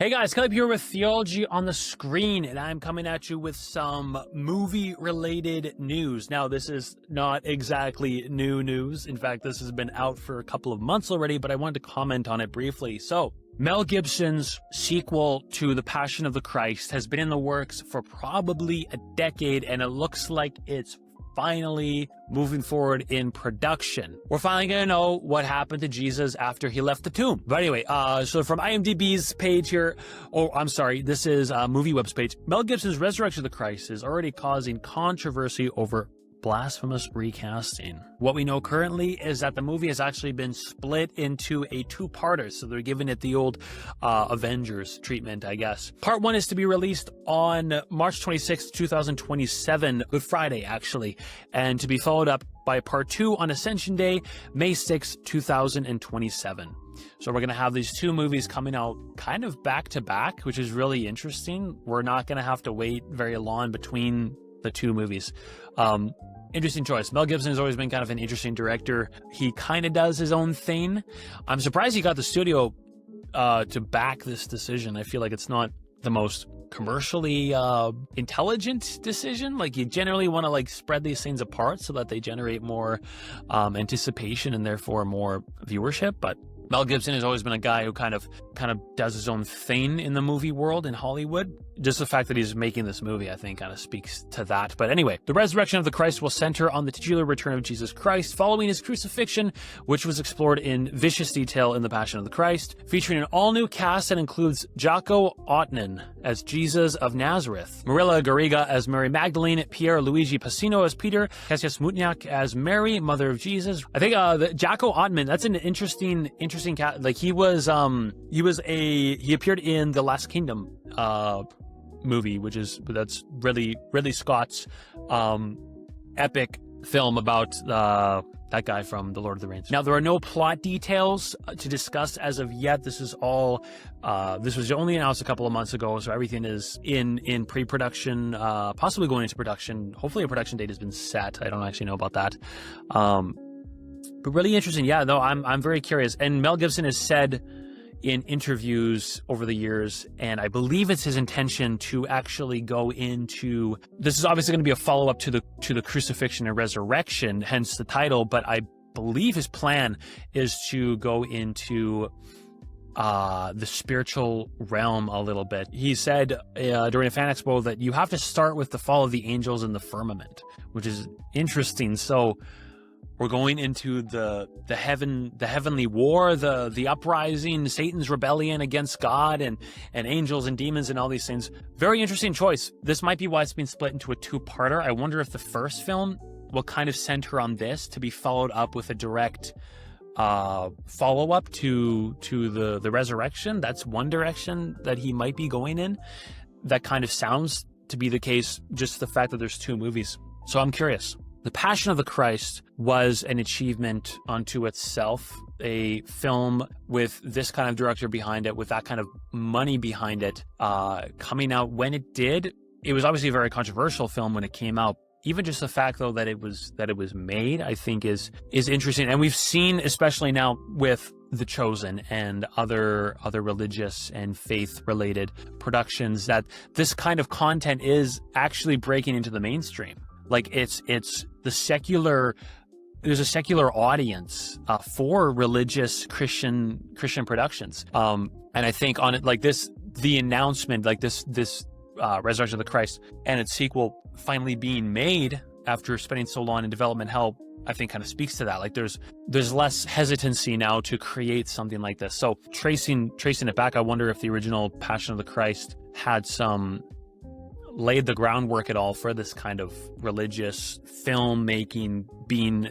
Hey guys, Caleb here with Theology on the Screen, and I'm coming at you with some movie-related news. Now, this is not exactly new news. In fact, this has been out for a couple of months already, but I wanted to comment on it briefly. So, Mel Gibson's sequel to The Passion of the Christ has been in the works for probably a decade, and it looks like it's finally moving forward in production. We're finally gonna know what happened to Jesus after he left the tomb. But anyway, so from IMDb's page here, this is MovieWeb's page. Mel Gibson's Resurrection of the Christ is already causing controversy over blasphemous recasting. What we know currently is that the movie has actually been split into a two-parter, so they're giving it the old Avengers treatment, I guess. Part 1 is to be released on March 26th, 2027, Good Friday, actually, and to be followed up by Part 2 on Ascension Day, May 6th, 2027. So we're going to have these two movies coming out kind of back-to-back, which is really interesting. We're not going to have to wait very long between the two movies. Interesting choice. Mel Gibson has always been kind of an interesting director. He kind of does his own thing. I'm surprised he got the studio to back this decision. I feel like it's not the most commercially intelligent decision. Like, you generally want to spread these things apart so that they generate more anticipation and therefore more viewership. But Mel Gibson has always been a guy who kind of does his own thing in the movie world in Hollywood. Just the fact that he's making this movie, I think, kind of speaks to that. But anyway, the resurrection of the Christ will center on the titular return of Jesus Christ following his crucifixion, which was explored in vicious detail in The Passion of the Christ, featuring an all-new cast that includes Jocko Ottman as Jesus of Nazareth, Marilla Garriga as Mary Magdalene, Pierre Luigi Pacino as Peter, Kasia Smutniak as Mary, Mother of Jesus. I think Jocko Ottman, that's an interesting cast. Like, he appeared in The Last Kingdom movie, that's Ridley Scott's epic film about that guy from The Lord of the Rings. Now, there are no plot details to discuss as of yet. This is all this was only announced a couple of months ago, so everything is in pre-production, possibly going into production. Hopefully a production date has been set. I don't actually know about that. But really interesting. Yeah, no, I'm very curious. And Mel Gibson has said in interviews over the years, and I believe it's his intention to actually go into, this is obviously going to be a follow-up to the crucifixion and resurrection, hence the title, but I believe his plan is to go into the spiritual realm a little bit. He said during a fan expo that you have to start with the fall of the angels in the firmament, which is interesting. So we're going into the heavenly war, the uprising, Satan's rebellion against God, and angels and demons and all these things. Very interesting choice. This might be why it's been split into a two-parter. I wonder if the first film will kind of center on this to be followed up with a direct follow-up to the resurrection. That's one direction that he might be going in. That kind of sounds to be the case, just the fact that there's two movies. So I'm curious. The Passion of the Christ was an achievement unto itself, a film with this kind of director behind it, with that kind of money behind it, coming out when it did. It was obviously a very controversial film when it came out. Even just the fact, though, that it was made, I think is interesting. And we've seen, especially now with The Chosen and other religious and faith-related productions, that this kind of content is actually breaking into the mainstream. Like, it's the secular, there's a secular audience for religious Christian productions. And I think on it, like this, the announcement, like this Resurrection of the Christ and its sequel finally being made after spending so long in development hell, I think kind of speaks to that. Like, there's less hesitancy now to create something like this. So tracing it back, I wonder if the original Passion of the Christ had laid the groundwork at all for this kind of religious filmmaking being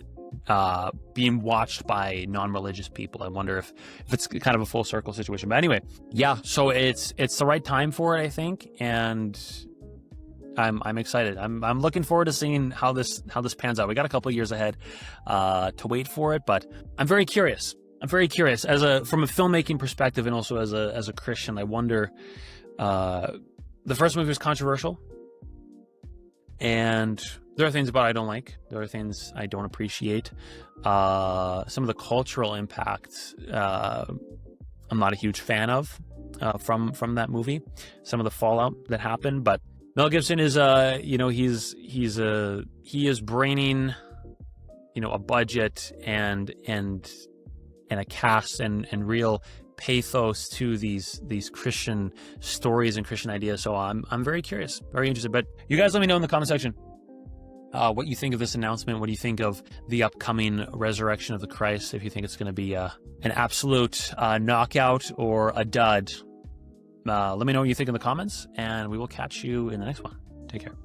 watched by non-religious people. I wonder if it's kind of a full circle situation. But anyway, yeah, so it's the right time for it, I think, and I'm excited. I'm looking forward to seeing how this pans out. We got a couple of years ahead to wait for it, but I'm very curious. From a filmmaking perspective, and also as a Christian, I wonder. The first movie was controversial, and there are things about it I don't like. There are things I don't appreciate. Some of the cultural impacts I'm not a huge fan of. from that movie, some of the fallout that happened. But Mel Gibson is he is bringing a budget and a cast and real pathos to these Christian stories and Christian ideas. So I'm very curious, very interested. But you guys let me know in the comment section what you think of this announcement. What do you think of the upcoming resurrection of the Christ? If you think it's going to be an absolute knockout or a dud, let me know what you think in the comments, and we will catch you in the next one. Take care.